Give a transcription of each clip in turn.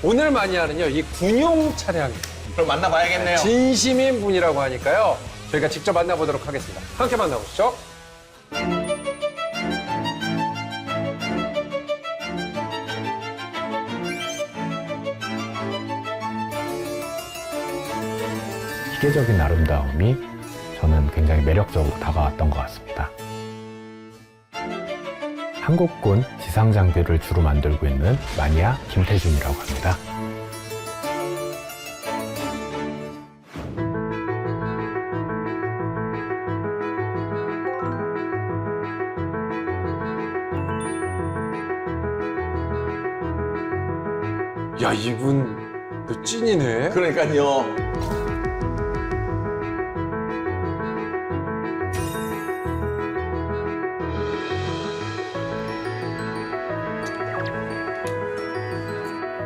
오늘 마니아는요, 이 군용 차량 그럼 만나봐야겠네요. 진심인 분이라고 하니까요. 저희가 직접 만나보도록 하겠습니다. 함께 만나보시죠. 기계적인 아름다움이 저는 굉장히 매력적으로 다가왔던 것 같습니다. 한국군 지상 장비를 주로 만들고 있는 마니아 김태준이라고 합니다. 야, 이분 찐이네. 그러니까요.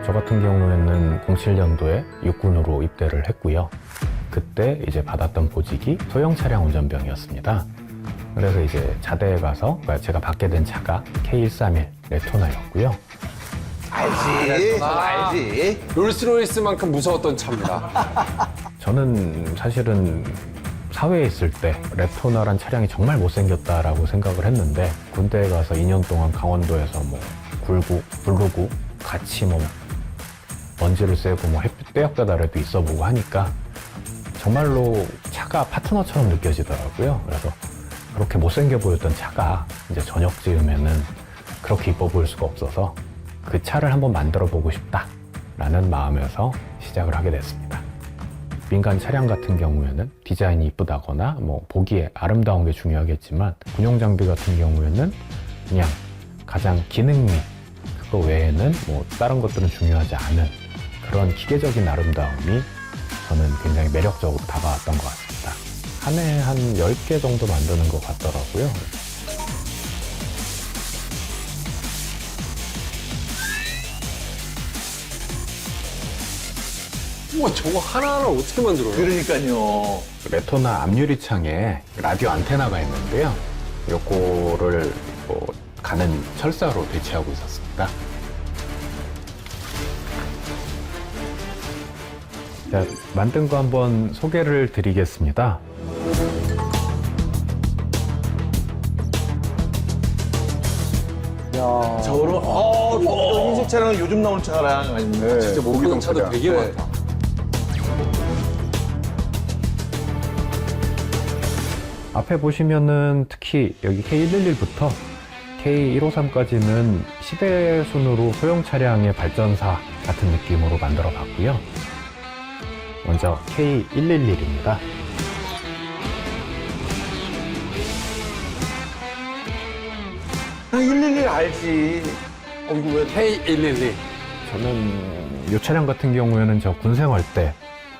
저 같은 경우에는 07년도에 육군으로 입대를 했고요. 그때 이제 받았던 보직이 소형 차량 운전병이었습니다. 그래서 이제 자대에 가서 제가 받게 된 차가 K131 레토나였고요. 알지. 저도 아. 알지. 롤스로이스만큼 무서웠던 차입니다. 저는 사실은 사회에 있을 때 레토나란 차량이 정말 못생겼다라고 생각을 했는데 군대에 가서 2년 동안 강원도에서 뭐 굴고 부르고 같이 뭐 먼지를 쐬고 뭐 햇빛 떼역배달에도 있어보고 하니까 정말로 차가 파트너처럼 느껴지더라고요. 그래서 그렇게 못생겨 보였던 차가 이제 저녁 즈음에는 그렇게 이뻐 보일 수가 없어서 그 차를 한번 만들어 보고 싶다라는 마음에서 시작을 하게 됐습니다. 민간 차량 같은 경우에는 디자인이 이쁘다거나 뭐 보기에 아름다운 게 중요하겠지만 군용 장비 같은 경우에는 그냥 가장 기능미 그거 외에는 뭐 다른 것들은 중요하지 않은 그런 기계적인 아름다움이 저는 굉장히 매력적으로 다가왔던 것 같습니다. 한 해에 한 10개 정도 만드는 것 같더라고요. 우와, 저거 하나하나 어떻게 만들어요? 그러니까요. 레토나 앞유리창에 라디오 안테나가 있는데요. 요거를 가는 철사로 배치하고 있었습니다. 자, 만든 거 한번 소개를 드리겠습니다. 저런, 저 흰색 차량은 요즘 나오는 차량 아닙니까? 진짜 못 보는 차도 되게 네. 많다. 앞에 보시면은 특히 여기 K111부터 K153까지는 시대 순으로 소형 차량의 발전사 같은 느낌으로 만들어 봤고요. 먼저 K111입니다. 아, 111 알지. 이거 왜 K112? 저는 이 차량 같은 경우에는 저 군 생활 때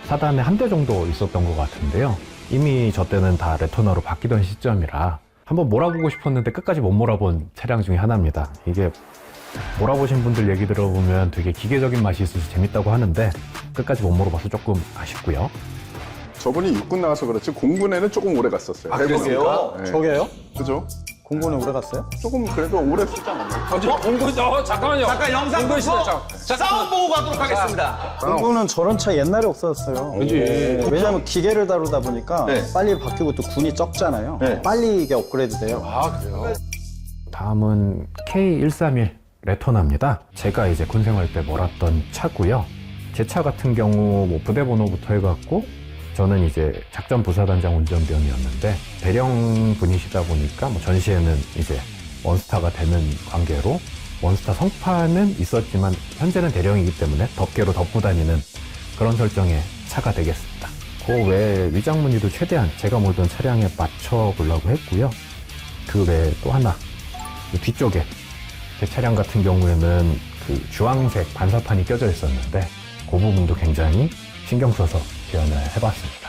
사단에 한 대 정도 있었던 것 같은데요. 이미 저 때는 다 레토나로 바뀌던 시점이라 한번 몰아보고 싶었는데 끝까지 못 몰아본 차량 중에 하나입니다. 이게 몰아보신 분들 얘기 들어보면 되게 기계적인 맛이 있어서 재밌다고 하는데 끝까지 못 몰아봐서 조금 아쉽고요. 저분이 육군 나와서 그렇지 공군에는 조금 오래 갔었어요. 아, 그러세요? 네. 저게요? 그죠? 공군에 오래 갔어요? 조금 그래도 오래 쓰지 않았나요? 잠깐만요. 잠깐 영상 공군 보고 씨는 싸움 보고 가도록 하겠습니다. 공군은 저런 차 옛날에 없어졌어요. 그지. 왜냐면 기계를 다루다 보니까 네. 빨리 바뀌고 또 군이 적잖아요. 네. 빨리 이게 업그레이드 돼요. 아, 그래요? 다음은 K131 레토나입니다. 제가 이제 군 생활 때 몰았던 차고요. 제 차 같은 경우 뭐 부대 번호부터 해갖고 저는 이제 작전 부사단장 운전병이었는데 대령 분이시다 보니까 뭐 전시에는 이제 원스타가 되는 관계로 원스타 성파는 있었지만 현재는 대령이기 때문에 덮개로 덮고 다니는 그런 설정의 차가 되겠습니다. 그 외에 위장 무늬도 최대한 제가 몰던 차량에 맞춰 보려고 했고요. 그 외에 또 하나 이 뒤쪽에 제 차량 같은 경우에는 그 주황색 반사판이 껴져 있었는데 그 부분도 굉장히 신경 써서 재현을 해봤습니다.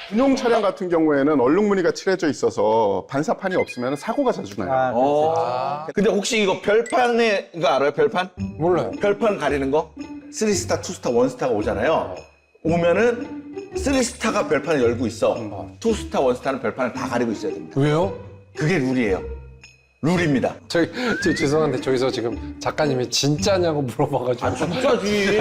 군용 차량 같은 경우에는 얼룩무늬가 칠해져 있어서 반사판이 없으면 사고가 자주 나요. 근데 혹시 이거 별판에 이거 알아요? 별판? 몰라요. 별판 가리는 거? 3스타, 2스타, 1스타가 오잖아요. 오면은 3스타가 별판을 열고 있어. 2스타, 1스타는 별판을 다 가리고 있어야 됩니다. 왜요? 그게 룰이에요. 룰입니다. 저 죄송한데 저기서 지금 작가님이 진짜냐고 물어봐가지고. 진짜지.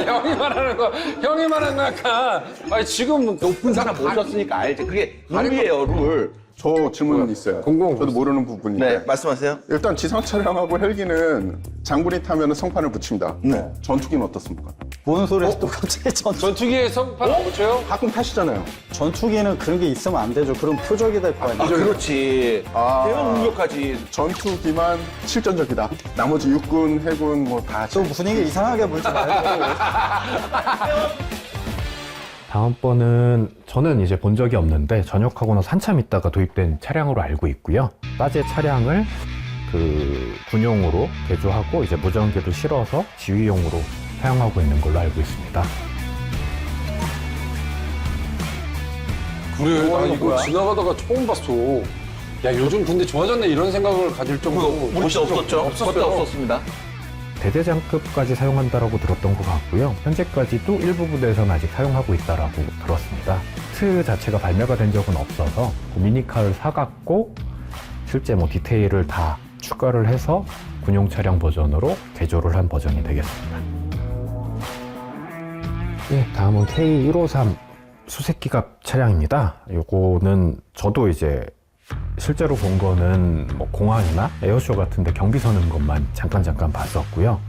형이 말하는 거, 형이 말하는 거 약간. 아니, 지금 높은 사람 모셨으니까 알지. 그게 룰이에요, 룰. 저 질문 있어요. 궁금한 거 저도 모르는 부분인데. 네, 말씀하세요. 일단 지상 차량하고 헬기는 장군이 타면 성판을 붙입니다. 네. 전투기는 어떻습니까? 뭔 소리야 또 갑자기 전투기에 성판 안 붙여요? 가끔 타시잖아요. 전투기는 그런 게 있으면 안 되죠. 그럼 표적이 될 거 아니에요. 아, 그렇지. 아. 대형 공격하지. 전투기만 실전적이다. 나머지 육군, 해군 뭐 다. 또 분위기 이상하게 물지 말고. 다음번은 저는 이제 본 적이 없는데 전역하고 나서 한참 있다가 도입된 차량으로 알고 있고요. 따제 차량을 그 군용으로 개조하고 이제 무전기를 실어서 지휘용으로 사용하고 있는 걸로 알고 있습니다. 그래, 나 이거 이거 뭐야? 지나가다가 처음 봤어. 야, 요즘 군대 좋아졌네 이런 생각을 가질 정도로. 우리 때 없었죠? 없었어요. 그때 없었습니다. 대대장급까지 사용한다라고 들었던 것 같고요. 현재까지도 일부 부대에서는 아직 사용하고 있다라고 들었습니다. 트 자체가 발매가 된 적은 없어서 그 미니카를 사갖고 실제 뭐 디테일을 다 추가를 해서 군용 차량 버전으로 개조를 한 버전이 되겠습니다. 예, 다음은 K153 수색기갑 차량입니다. 요거는 저도 이제 실제로 본 거는 뭐 공항이나 에어쇼 같은데 경비 서는 것만 잠깐 봤었고요.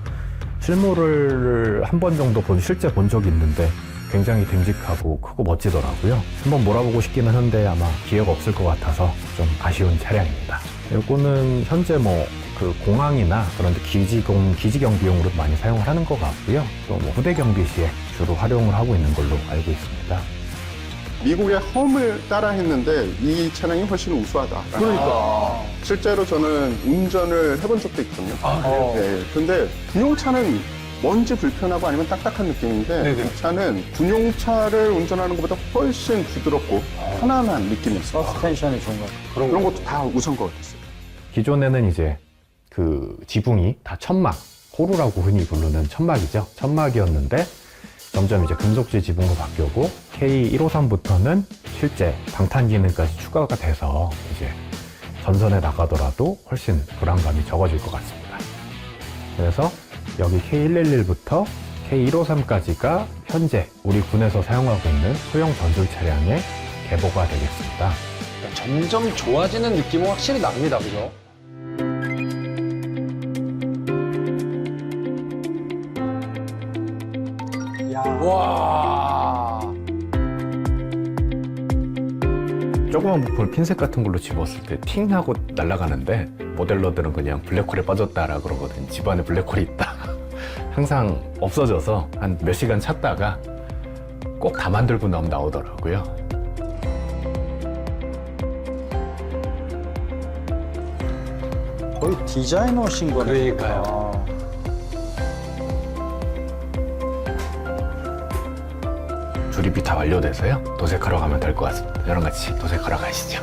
실물을 한 번 정도 실제 본 적이 있는데 굉장히 듬직하고 크고 멋지더라고요. 한번 몰아보고 싶기는 한데 아마 기회가 없을 것 같아서 좀 아쉬운 차량입니다. 이거는 현재 뭐 그 공항이나 그런 데 기지 경비용으로 많이 사용을 하는 것 같고요. 또 뭐 부대 경비 시에 주로 활용을 하고 있는 걸로 알고 있습니다. 미국의 험을 따라 했는데 이 차량이 훨씬 우수하다. 그러니까. 실제로 저는 운전을 해본 적도 있거든요. 네. 근데 군용차는 먼지 불편하고 아니면 딱딱한 느낌인데 네네. 이 차는 군용차를 운전하는 것보다 훨씬 부드럽고 편안한 느낌이 있어요. 서스펜션이 좋은 것 같아요. 그런 것도 다 우선 것 같았어요. 기존에는 이제 그 지붕이 다 천막, 호루라고 흔히 부르는 천막이죠. 천막이었는데 점점 이제 금속재 지붕으로 바뀌고 K153부터는 실제 방탄 기능까지 추가가 돼서 이제 전선에 나가더라도 훨씬 불안감이 적어질 것 같습니다. 그래서 여기 K111부터 K153까지가 현재 우리 군에서 사용하고 있는 소형 전술 차량의 계보가 되겠습니다. 점점 좋아지는 느낌은 확실히 납니다, 그죠? 야, 와. 조그만 부품을 핀셋 같은 걸로 집었을 때 팅 하고 날아가는데 모델러들은 그냥 블랙홀에 빠졌다라 그러거든요. 집안에 블랙홀이 있다. 항상 없어져서 한 몇 시간 찾다가 꼭 다 만들고 나오면 나오더라고요. 거의 디자이너신 거네요. 그러니까요. 조립이 다 완료돼서요. 도색하러 가면 될 것 같습니다. 저랑 같이 도색하러 가시죠.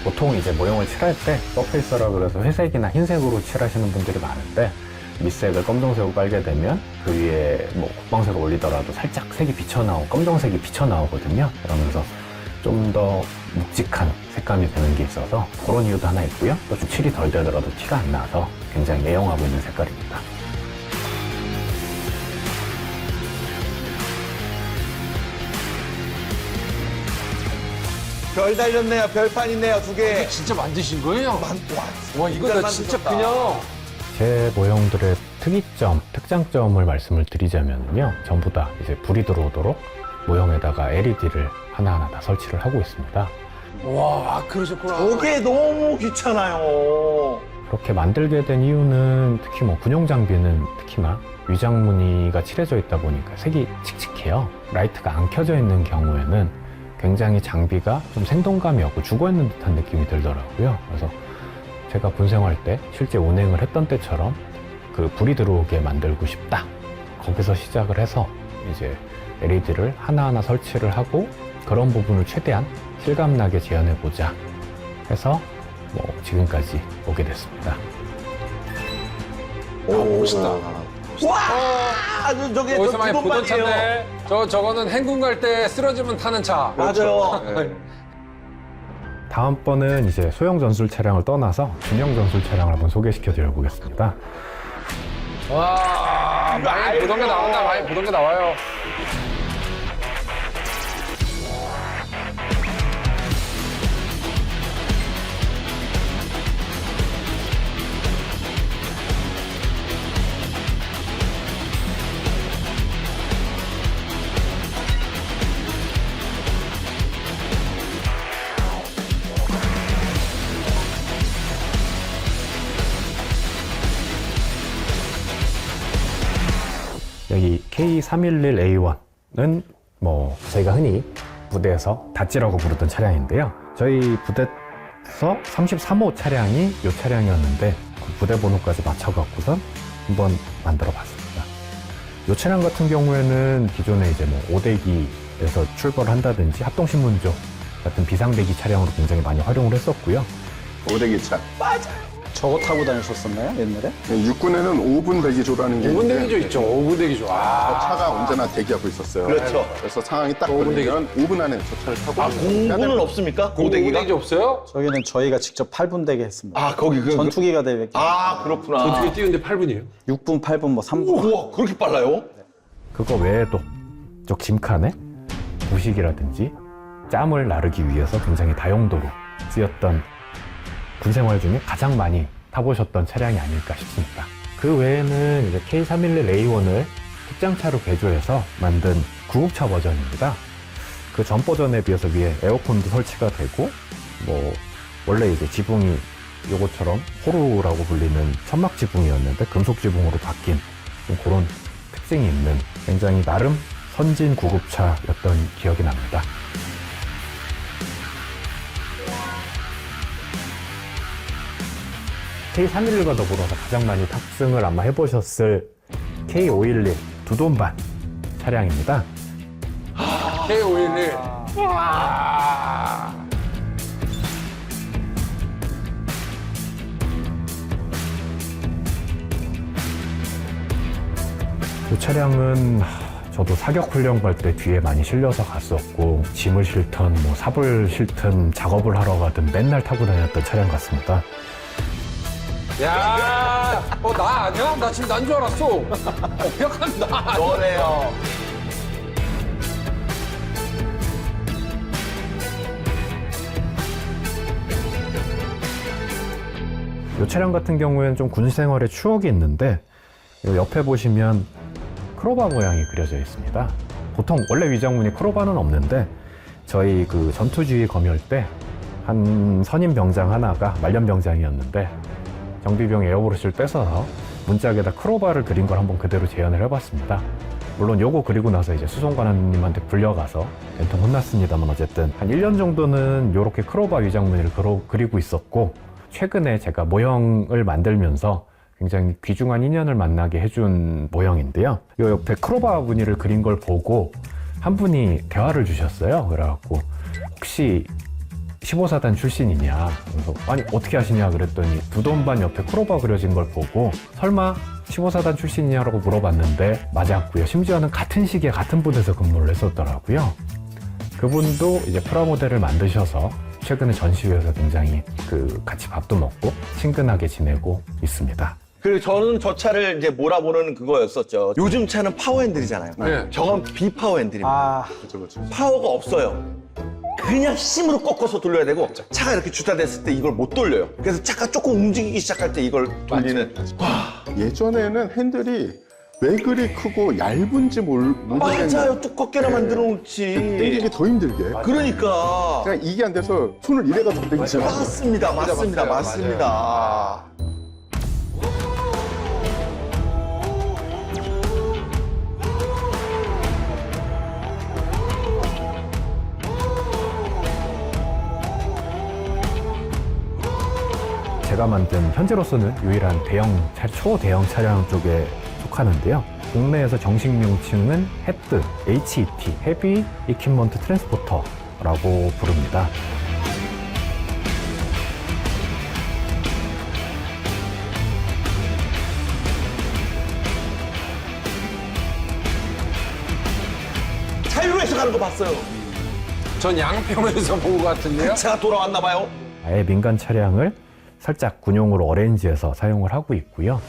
보통 이제 모형을 칠할 때 서페이서라 그래서 회색이나 흰색으로 칠하시는 분들이 많은데 밑색을 검정색으로 깔게 되면 그 위에 뭐 국방색을 올리더라도 살짝 색이 비쳐나오고 검정색이 비쳐나오거든요. 그러면서 좀 더 묵직한 색감이 되는 게 있어서 그런 이유도 하나 있고요. 또 칠이 덜 되더라도 티가 안 나서 굉장히 애용하고 있는 색깔입니다. 별 달렸네요. 별판 있네요. 2개. 진짜 만드신 거예요? 와, 이거 진짜 나 진짜 만드셨다. 그냥. 제 모형들의 특이점, 특장점을 말씀을 드리자면요. 전부 다 이제 불이 들어오도록 모형에다가 LED를 하나하나 다 설치를 하고 있습니다. 와, 그러셨구나. 저게 너무 귀찮아요. 그렇게 만들게 된 이유는 특히 뭐 군용 장비는 특히나 위장 무늬가 칠해져 있다 보니까 색이 칙칙해요. 라이트가 안 켜져 있는 경우에는 굉장히 장비가 좀 생동감이 없고 죽어있는 듯한 느낌이 들더라고요. 그래서 제가 군 생활 때 실제 운행을 했던 때처럼 그 불이 들어오게 만들고 싶다. 거기서 시작을 해서 이제 LED를 하나하나 설치를 하고 그런 부분을 최대한 실감나게 재현해보자 해서 뭐 지금까지 오게 됐습니다. 멋있다. 와! 저게 저 어디서 많이 보던 두돈반이에요. 차인데 저거는 행군 갈 때 쓰러지면 타는 차. 맞아요. 다음번은 이제 소형 전술 차량을 떠나서 중형 전술 차량을 한번 소개시켜 드려보겠습니다. 와, 많이 보던 게 나온다. 많이 보던 게 나와요. 여기 K311A1은 뭐 저희가 흔히 부대에서 다찌라고 부르던 차량인데요. 저희 부대에서 33호 차량이 이 차량이었는데 그 부대 번호까지 맞춰갖고선 한번 만들어 봤습니다. 이 차량 같은 경우에는 기존에 이제 뭐 오대기에서 출발을 한다든지 합동신문조 같은 비상대기 차량으로 굉장히 많이 활용을 했었고요. 오대기차. 저거 타고 다니셨었나요, 옛날에? 육군에는 5분 대기조라는 게 5분 있는데 대기조 있죠. 5분 대기조. 아, 차가 언제나 대기하고 있었어요. 그렇죠. 그래서 상황이 딱 5분 걸리면 5분 안에 저 차를 타고 아, 공군은 없습니까? 5분 고대기가? 대기조 없어요? 저기는 저희가 직접 8분 대기 했습니다. 아, 거기 전투기가 대회. 아, 그렇구나. 어떻게 뛰는데 8분이에요? 6분, 8분, 뭐 3분. 우와, 그렇게 빨라요? 그거 외에도 쪽 짐칸에 부식이라든지 짬을 나르기 위해서 굉장히 다용도로 쓰였던 군생활 중에 가장 많이 타보셨던 차량이 아닐까 싶습니다. 그 외에는 이제 K311A1을 특장차로 개조해서 만든 구급차 버전입니다. 그 전 버전에 비해서 위에 에어컨도 설치가 되고, 뭐 원래 이제 지붕이 요것처럼 호루라고 불리는 천막 지붕이었는데 금속 지붕으로 바뀐 좀 그런 특징이 있는 굉장히 나름 선진 구급차였던 기억이 납니다. K311과 더불어서 가장 많이 탑승을 아마 해보셨을 K511 두돈반 차량입니다. K511. 와. 이 차량은 저도 사격 훈련 갈 때 뒤에 많이 실려서 갔었고, 짐을 실든 뭐 삽을 실든 작업을 하러 가든 맨날 타고 다녔던 차량 같습니다. 야, 나 아니야? 나 지금 난 줄 알았어. 약간 나. 너네요. 이 차량 같은 경우에는 좀 군 생활의 추억이 있는데, 요 옆에 보시면 크로바 모양이 그려져 있습니다. 보통 원래 위장문이 크로바는 없는데, 저희 그 전투지휘 검열 때 한 선임 병장 하나가 말년 병장이었는데 정비병 에어브러시를 뺏어서 문짝에다 크로바를 그린 걸 한번 그대로 재현을 해봤습니다. 물론 요거 그리고 나서 이제 수송관님한테 불려가서 엔통 혼났습니다만, 어쨌든 한 1년 정도는 요렇게 크로바 위장무늬를 그리고 있었고, 최근에 제가 모형을 만들면서 굉장히 귀중한 인연을 만나게 해준 모형인데요. 요 옆에 크로바 무늬를 그린 걸 보고 한 분이 대화를 주셨어요. 그래갖고 혹시 15사단 출신이냐, 그래서 아니 어떻게 아시냐 그랬더니 두돈반 옆에 크로바 그려진 걸 보고 설마 15사단 출신이냐라고 물어봤는데 맞았고요. 심지어는 같은 시기에 같은 부대에서 근무를 했었더라고요. 그분도 이제 프라모델을 만드셔서 최근에 전시회에서 굉장히 같이 밥도 먹고 친근하게 지내고 있습니다. 그리고 저는 저 차를 이제 몰아보는 그거였었죠. 요즘 차는 파워핸들이잖아요. 네. 저건 비파워핸들입니다. 아, 그렇죠. 파워가 없어요. 그냥 힘으로 꺾어서 돌려야 되고, 차가 이렇게 주차됐을 때 이걸 못 돌려요. 그래서 차가 조금 움직이기 시작할 때 이걸 돌리는. 예전에는 핸들이 왜 그리 크고 얇은지 모르겠는데 맞아요. 두껍게나 만들어 놓지. 당기기 더 힘들게. 그러니까. 그냥 이게 안 돼서 손을 이래가지고 당기잖아. 맞습니다. 맞습니다. 맞아요. 맞습니다. 제가 만든 현재로서는 유일한 초대형 차량 쪽에 속하는데요. 국내에서 정식 명칭은 헤드, HET, 헤비 이퀴먼트 트랜스포터라고 부릅니다. 가는 거 봤어요. 전 양평에서 본 것 같은데요? 차가 돌아왔나 봐요. 아예 민간 차량을 살짝 군용으로 어레인지해서 사용을 하고 있고요.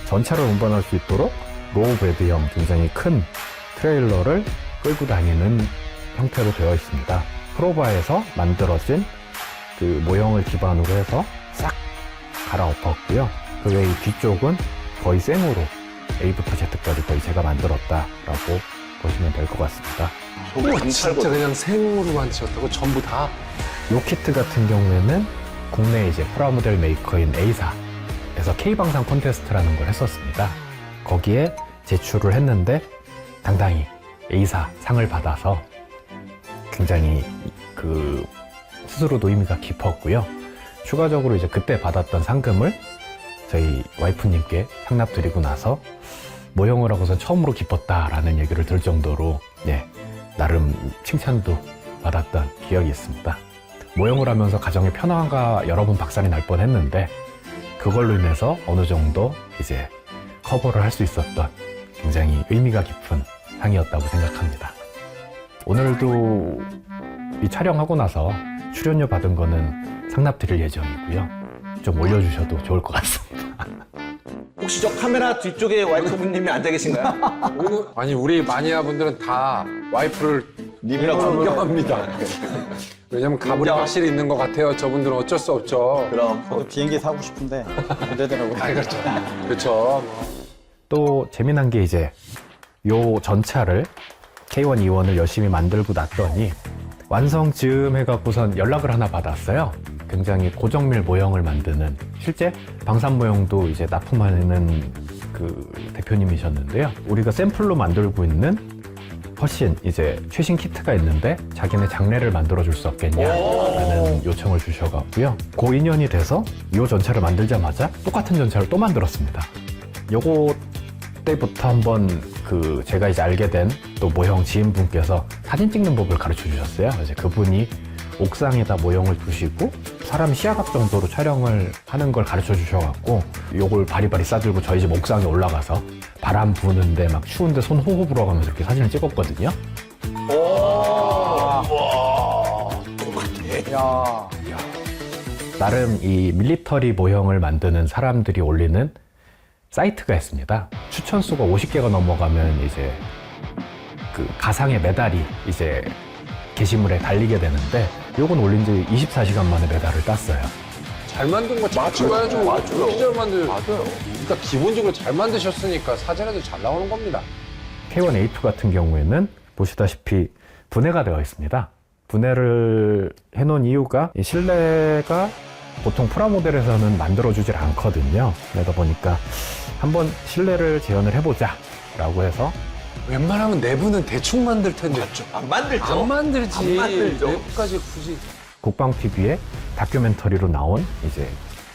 전차를 운반할 수 있도록 로우베드형 굉장히 큰 트레일러를 끌고 다니는 형태로 되어 있습니다. 프로바에서 만들어진 그 모형을 기반으로 해서 싹 갈아엎었고요. 그 외에 뒤쪽은 거의 생으로 A부터 Z까지 거의 제가 만들었다라고 보시면 될 것 같습니다. 우와, 진짜 그냥 생으로 만드셨다고 전부 다? 이 키트 같은 경우에는 국내 이제 프라모델 메이커인 A사에서 K방산 콘테스트라는 걸 했었습니다. 거기에 제출을 했는데 당당히 A사 상을 받아서 굉장히 그 스스로도 의미가 깊었고요. 추가적으로 이제 그때 받았던 상금을 저희 와이프님께 상납드리고 나서 모형을 하고서 처음으로 기뻤다라는 얘기를 들 정도로 나름 칭찬도 받았던 기억이 있습니다. 모형을 하면서 가정의 편화가 여러 번 박살이 날 뻔했는데 그걸로 인해서 어느 정도 이제 커버를 할 수 있었던 굉장히 의미가 깊은 상이었다고 생각합니다. 오늘도 이 촬영하고 나서 출연료 받은 거는 상납드릴 예정이고요. 좀 올려주셔도 좋을 것 같습니다. 혹시 저 카메라 뒤쪽에 와이프분님이 앉아 계신가요? 아니, 우리 마니아 분들은 다 와이프를 님이라고 존경합니다. 왜냐면 가불이 확실히 있는 것 같아요. 저분들은 어쩔 수 없죠. 그럼 저도 비행기 사고 싶은데 안 되더라고요. 아, 그렇죠. 그렇죠. 또 재미난 게 이제 요 전차를 K1, E1을 열심히 만들고 났더니 완성 즈음 해갖고선 연락을 하나 받았어요. 굉장히 고정밀 모형을 만드는, 실제 방산 모형도 이제 납품하는 그 대표님이셨는데요. 우리가 샘플로 만들고 있는 훨씬 이제 최신 키트가 있는데 자기네 장례를 만들어줄 수 없겠냐라는 요청을 주셔갖고요. 그 인연이 돼서 이 전차를 만들자마자 똑같은 전차를 또 만들었습니다. 요거 때부터 한번 그 제가 이제 알게 된 또 모형 지인분께서 사진 찍는 법을 가르쳐 주셨어요. 이제 그분이 옥상에다 모형을 두시고 사람 시야각 정도로 촬영을 하는 걸 가르쳐 주셔갖고 요걸 바리바리 싸들고 저희 집 옥상에 올라가서 바람 부는데 막 추운데 손 호흡 불어가면서 이렇게 사진을 찍었거든요. 야, 나름 이 밀리터리 모형을 만드는 사람들이 올리는 사이트가 있습니다. 추천 수가 50개가 넘어가면 이제 그 가상의 메달이 이제 게시물에 달리게 되는데 요건 올린 지 24시간 만에 메달을 땄어요. 잘 만든 거 잘 찍어야죠. 그렇게 잘 맞아요. 그러니까 기본적으로 잘 만드셨으니까 사진에도 잘 나오는 겁니다. K1A2 같은 경우에는 보시다시피 분해가 되어 있습니다. 분해를 해놓은 이유가 이 실내가 보통 프라모델에서는 만들어주질 않거든요. 그러다 보니까 한번 실내를 재현을 해보자 라고 해서 웬만하면 내부는 대충 만들 텐데. 안 만들죠. 안 만들지. 안 만들죠. 내부까지 굳이. 국방TV에 다큐멘터리로 나온 이제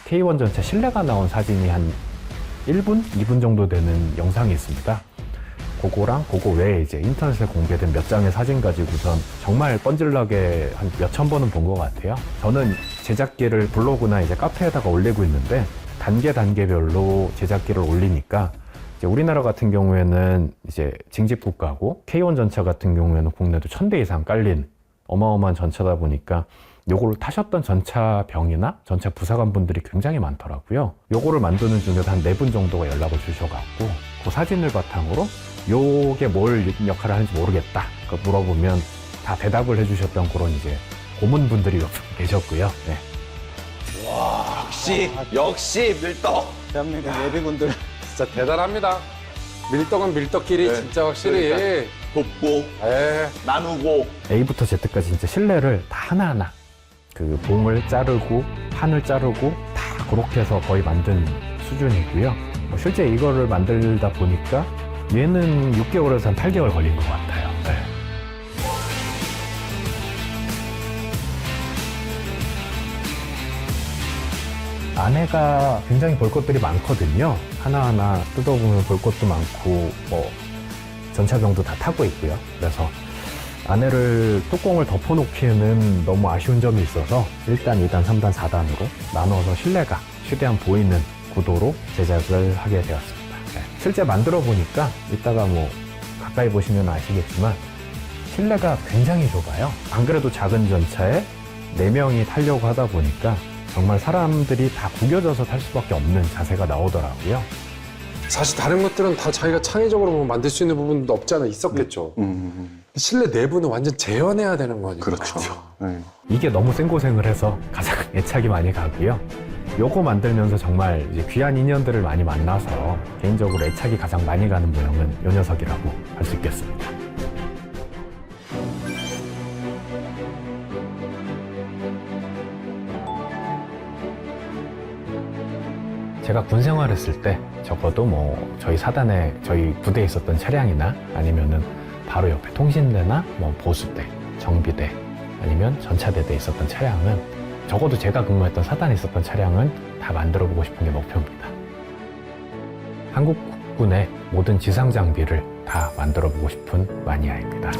K1 전차 실내가 나온 사진이 한 1분, 2분 정도 되는 영상이 있습니다. 그거랑 그거 외에 이제 인터넷에 공개된 몇 장의 사진 가지고선 정말 뻔질나게 한 몇천 번은 본 것 같아요. 저는 제작기를 블로그나 이제 카페에다가 올리고 있는데 단계별로 제작기를 올리니까 이제 우리나라 같은 경우에는 이제 징집국가고 K1 전차 같은 경우에는 국내도 1000대 이상 깔린 어마어마한 전차다 보니까 요거를 타셨던 전차병이나 전차 부사관분들이 굉장히 많더라고요. 요거를 만드는 중에도 한 4분 정도가 연락을 주셔갖고 그 사진을 바탕으로 요게 뭘 역할을 하는지 모르겠다 물어보면 다 대답을 해주셨던 그런 이제 고문분들이 몇 분 계셨고요. 네. 역시 밀떡. 대한민국 예비군들. 진짜 대단합니다. 밀떡은 밀떡끼리 네. 진짜 확실히. 그러니까. 돕고 에 나누고. A부터 Z까지 진짜 실내를 다 하나하나 그 봉을 자르고 판을 자르고 다 그렇게 해서 거의 만든 수준이고요. 뭐 실제 이거를 만들다 보니까 얘는 6개월에서 한 8개월 걸린 것 같아요. 네. 안에가 굉장히 볼 것들이 많거든요. 하나하나 뜯어보면 볼 것도 많고 뭐 전차병도 다 타고 있고요. 그래서 안에를 뚜껑을 덮어놓기에는 너무 아쉬운 점이 있어서 1단, 2단, 3단, 4단으로 나눠서 실내가 최대한 보이는 구도로 제작을 하게 되었습니다. 네. 실제 만들어 보니까 이따가 뭐 가까이 보시면 아시겠지만 실내가 굉장히 좁아요. 안 그래도 작은 전차에 4명이 타려고 하다 보니까 정말 사람들이 다 구겨져서 탈 수밖에 없는 자세가 나오더라고요. 사실 다른 것들은 다 자기가 창의적으로 뭐 만들 수 있는 부분도 없지 않아 있었겠죠. 실내 내부는 완전 재현해야 되는 거니까. 그렇죠. 네. 이게 너무 생고생을 해서 가장 애착이 많이 가고요. 요거 만들면서 정말 이제 귀한 인연들을 많이 만나서 개인적으로 애착이 가장 많이 가는 모형은 요 녀석이라고 할 수 있겠습니다. 제가 군 생활했을 때 적어도 뭐 저희 사단에 저희 부대에 있었던 차량이나 아니면은 바로 옆에 통신대나 뭐 보수대, 정비대 아니면 전차대대에 있었던 차량은 적어도 제가 근무했던 사단에 있었던 차량은 다 만들어 보고 싶은 게 목표입니다. 한국 국군의 모든 지상 장비를 다 만들어 보고 싶은 마니아입니다.